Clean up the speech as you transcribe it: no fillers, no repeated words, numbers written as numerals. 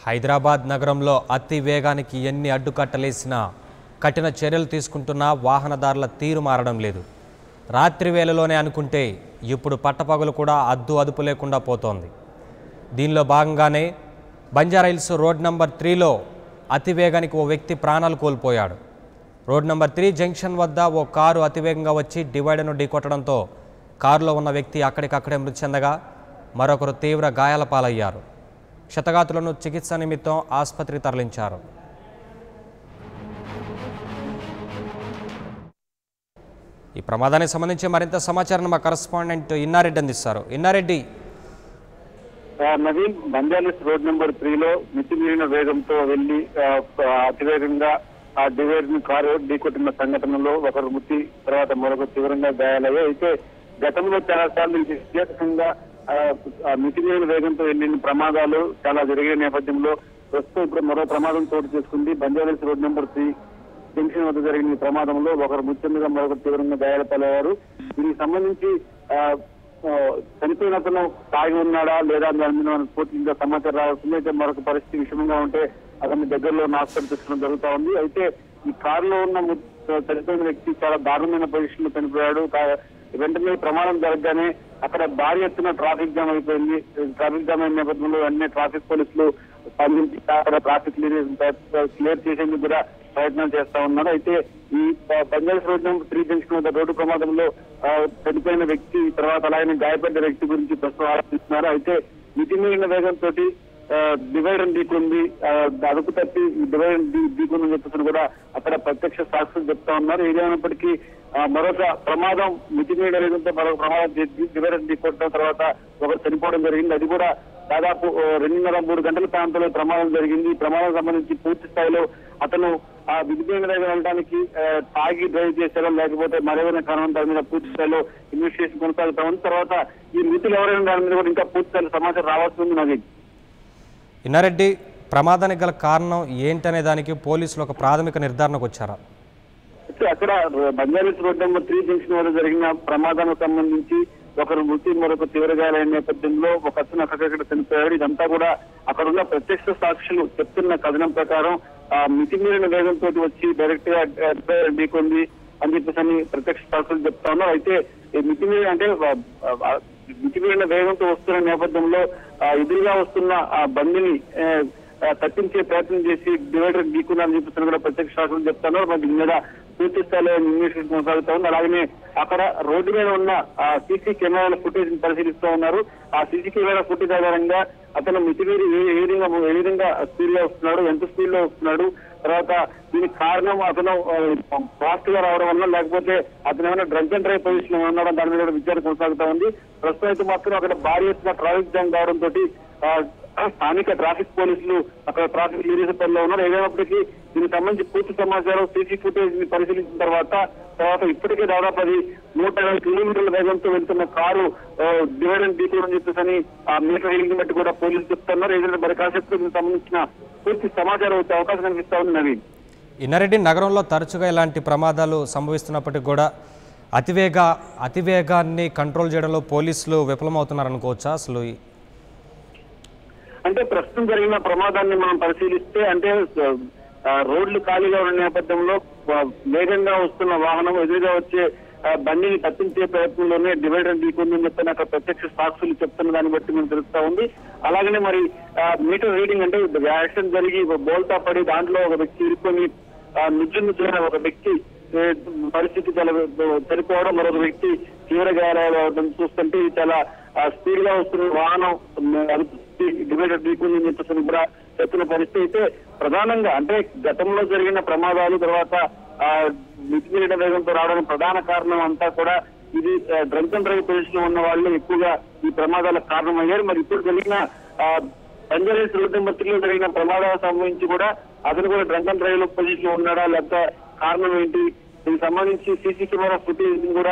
హైదరాబాద్ నగరంలో అతి వేగానికి ఎన్ని అడ్డుకట్టలేసినా కఠిన చర్యలు తీసుకుంటున్నా వాహనదారుల తీరు మారడం లేదు. రాత్రి వేళలోనే అనుకుంటే ఇప్పుడు పట్టపగలు కూడా అదుపు లేకుండా పోతోంది. దీనిలో భాగంగానే బంజారాహిల్స్ రోడ్ నంబర్ 3లో అతి వేగానికి ఓ వ్యక్తి ప్రాణాలు కోల్పోయాడు. రోడ్ నంబర్ 3 జంక్షన్ వద్ద ఓ కారు అతివేగంగా వచ్చి డివైడర్ను ఢీకొట్టడంతో కారులో ఉన్న వ్యక్తి అక్కడికక్కడే మృతి చెందగా మరొకరు తీవ్ర గాయాల పాలయ్యారు. క్షతగాతులను చికిత్స నిమిత్తం ఆసుపత్రికి తరలించారు. ఈ ప్రమాదానికి సంబంధించి మరింత సమాచారం మా కరెస్పాండెంట్ ఇన్నారెడ్డి అందిస్తారు. ఇన్నారెడ్డి, నవీన్, బంజారాహిల్స్ రోడ్ నెంబర్ 3లో మితిమీరిన వేగంతో వెళ్లి అతివేగంగా ఆ డివైడర్ ని కారు ఢీకొట్టిన సంఘటనలో ఒకరు మృతి, తర్వాత మరొకరు తీవ్రంగా గాయాలయ్యాయి. అయితే గతంలో చాలా సార్లు విశేషంగా మితిమీరిన వేగంతో వెళ్లిన ప్రమాదాలు చాలా జరిగే నేపథ్యంలో ప్రస్తుతం ఇప్పుడు మరో ప్రమాదం చోటు చేసుకుంది. బంజారాహిల్స్ రోడ్ నెంబర్ 3 జంక్షన్ వద్ద జరిగిన ఈ ప్రమాదంలో ఒకరు మృతి చెందగా మరొకరు తీవ్రంగా గాయాల పాలయ్యారు. దీనికి సంబంధించి చనిపోయిన అతను తాగి ఉన్నాడా లేదా దాని మీద పూర్తిగా సమాచారం రావాల్సింది. అయితే మరొక పరిస్థితి విషమంగా ఉంటే అతని దగ్గరలో హాస్పిటల్ తీసుకోవడం జరుగుతూ ఉంది. అయితే ఈ కారులో ఉన్న చనిపోయిన వ్యక్తి చాలా దారుణమైన పొజిషన్ లో చనిపోయాడు. వెంటనే ప్రమాదం జరగగానే అక్కడ భారీ ఎత్తున ట్రాఫిక్ జామ్ అయిపోయింది. ట్రాఫిక్ జామ్ అయిన నేపథ్యంలో అన్ని ట్రాఫిక్ పోలీసులు స్పందించి అక్కడ ట్రాఫిక్ క్లియర్ చేసేందుకు కూడా ప్రయత్నాలు చేస్తా ఉన్నారు. అయితే ఈ బంజారాహిల్స్ రోడ్ నెంబర్ 3 జంక్షన్ వద్ద రోడ్డు ప్రమాదంలో చనిపోయిన వ్యక్తి తర్వాత అలాగే గాయపడ్డ వ్యక్తి గురించి ప్రస్తుతం ఆలోచిస్తున్నారు. అయితే మితిమీరిన వేగంతో డివైడర్ ఢీకుంది, అదుపు తప్పి డివైడర్ ఢీకుందని చెప్పేసి కూడా అక్కడ ప్రత్యక్ష సాక్షులు చెప్తా ఉన్నారు. ఏదైనప్పటికీ మరొక ప్రమాదం మితిమీరిన వేగంతో మరొక ప్రమాదం డివైడర్ ఢీకొట్టడం తర్వాత ఒకరు చనిపోవడం జరిగింది. అది కూడా దాదాపు 2.5-3 గంటల ప్రాంతంలో ప్రమాదం జరిగింది. ఈ ప్రమాదం సంబంధించి పూర్తి స్థాయిలో అతను ఆ విధిమైన దగ్గర వెళ్ళడానికి తాగి డ్రైవ్ చేశారో లేకపోతే మరేదైనా కారణం దాని మీద పూర్తి స్థాయిలో ఇన్వెస్టిగేషన్ కొనసాగుతా ఉంది. తర్వాత ఈ మృతులు ఎవరైనా దాని మీద కూడా ఇంకా పూర్తి స్థాయిలో సమాచారం రావాల్సి ఉంది. నవీన్, ఇన్నారెడ్డి, ప్రమాదానికి గల కారణం ఏంటనే దానికి పోలీసులు ఒక ప్రాథమిక నిర్ధారణకు వచ్చారా? అక్కడ బంజారాహిల్స్ రోడ్ నెంబర్ 3 జంక్షన్ వద్ద జరిగిన ప్రమాదానికి సంబంధించి ఒకరు మృతి, మరొక తీవ్ర గాయాలైన నేపథ్యంలో ఒక అతను అక్కడిక్కడ చనిపోయాడు. ఇదంతా కూడా అక్కడున్న ప్రత్యక్ష సాక్షులు చెప్తున్న కథనం ప్రకారం మితిమీరిన వేగంతో వచ్చి డైరెక్ట్ గా ఢీకొంది అని చెప్పేసి ప్రత్యక్ష సాక్షులు చెప్తా ఉన్నారు. అయితే మితిమీరిన వేగంతో వస్తున్న నేపథ్యంలో ఎదురుగా వస్తున్న ఆ బండిని తప్పించే ప్రయత్నం చేసి డివైడర్ ఢీకున్నారని చెప్పేసి కూడా ప్రత్యక్ష సాక్షులు చెప్తున్నారు. మరి దీని మీద పూర్తి స్థాయిలో ఇన్వెస్టిగేషన్ కొనసాగుతా ఉంది. అలాగనే అక్కడ రోడ్డు మీద ఉన్న సీసీ కెమెరాల ఫుటేజ్ పరిశీలిస్తూ ఉన్నారు. ఆ సీసీ కెమెరా ఫుటేజ్ ఆధారంగా అతను మితిమీరి ఏ విధంగా స్పీడ్ లో వస్తున్నాడు, ఎంత స్పీడ్ లో వస్తున్నాడు, తర్వాత దీనికి కారణం అతను ఫాస్ట్ గా రావడం వల్ల లేకపోతే అతను ఏమైనా డ్రంక్ అండ్ డ్రైవ్ పొజిషన్ లో ఉన్నాడో దాని మీద విచారణ కొనసాగుతా ఉంది. ప్రస్తుతం అయితే మాత్రం అక్కడ భారీ ఎత్తున ట్రాఫిక్ జామ్ కావడంతో స్థానిక ట్రాఫిక్ పోలీసులు అక్కడ ట్రాఫిక్ క్లియరెన్స్ పనిలో ఉన్నారు. ఏదైనప్పటికీ దీనికి సంబంధించి పూర్తి సమాచారం సీసీ ఫుటేజ్ ని పరిశీలించిన తర్వాత ఇప్పటికే దాదాపు అది 150 కిలోమీటర్ల వేగంతో వెళ్తున్న కారు డివైడర్ ఢీకొని చెప్పేసి ఆ మీటర్ రీడింగ్ బట్టి కూడా పోలీసులు చెప్తున్నారు. ఏదైనా మరి కాసేపు దీనికి సంబంధించిన పూర్తి సమాచారం వచ్చే అవకాశం కనిపిస్తా ఉంది. నవీన్, ఇన్నారెడ్డి, నగరంలో తరచుగా ఇలాంటి ప్రమాదాలు సంభవిస్తున్నప్పటికీ కూడా అతివేగాన్ని కంట్రోల్ చేయడంలో పోలీసులు విఫలమవుతున్నారనుకోవచ్చా? అసలు అంటే ప్రస్తుతం జరిగిన ప్రమాదాన్ని మనం పరిశీలిస్తే అంటే రోడ్లు ఖాళీగా ఉన్న నేపథ్యంలో వేగంగా వస్తున్న వాహనం ఎదురుగా వచ్చే బండిని తప్పించే ప్రయత్నంలోనే డివైడర్ ఢీకొందని చెప్పిన అక్కడ ప్రత్యక్ష సాక్షులు చెప్తున్న దాన్ని బట్టి మనకు తెలుస్తా ఉంది. అలాగనే మరి మీటర్ రీడింగ్ అంటే యాక్సిడెంట్ జరిగి బోల్తా పడి దాంట్లో ఒక వ్యక్తి ఇరుక్కొని నుజ్జున్న ఒక వ్యక్తి పరిస్థితి చాలా చనిపోవడం, మరొక వ్యక్తి తీవ్ర గాయాలవడం చూస్తుంటే చాలా స్పీడ్ గా వస్తున్న వాహనం డివైడర్ ఢీకొందని చెప్పేసి కూడా చెప్తున్న పరిస్థితి. అయితే ప్రధానంగా అంటే గతంలో జరిగిన ప్రమాదాలు తర్వాత మితిమీరిన వేగంతో రావడానికి ప్రధాన కారణం అంతా కూడా ఇది డ్రంక్ అండ్ డ్రైవ్ పొజిషన్ లో ఉన్న వాళ్ళు ఎక్కువగా ఈ ప్రమాదాలకు కారణమయ్యారు. మరి ఇప్పుడు జరిగిన బంజారాహిల్స్ రోడ్ నెంబర్ 3లో జరిగిన ప్రమాదాలకు సంబంధించి కూడా అతను కూడా డ్రంక్ అండ్ డ్రైవ్ లో పొజిషన్ లో ఉన్నాడా లేకపోతే కారణం ఏంటి, దీనికి సంబంధించి సీసీ కెమెరా ఫుటేజ్ కూడా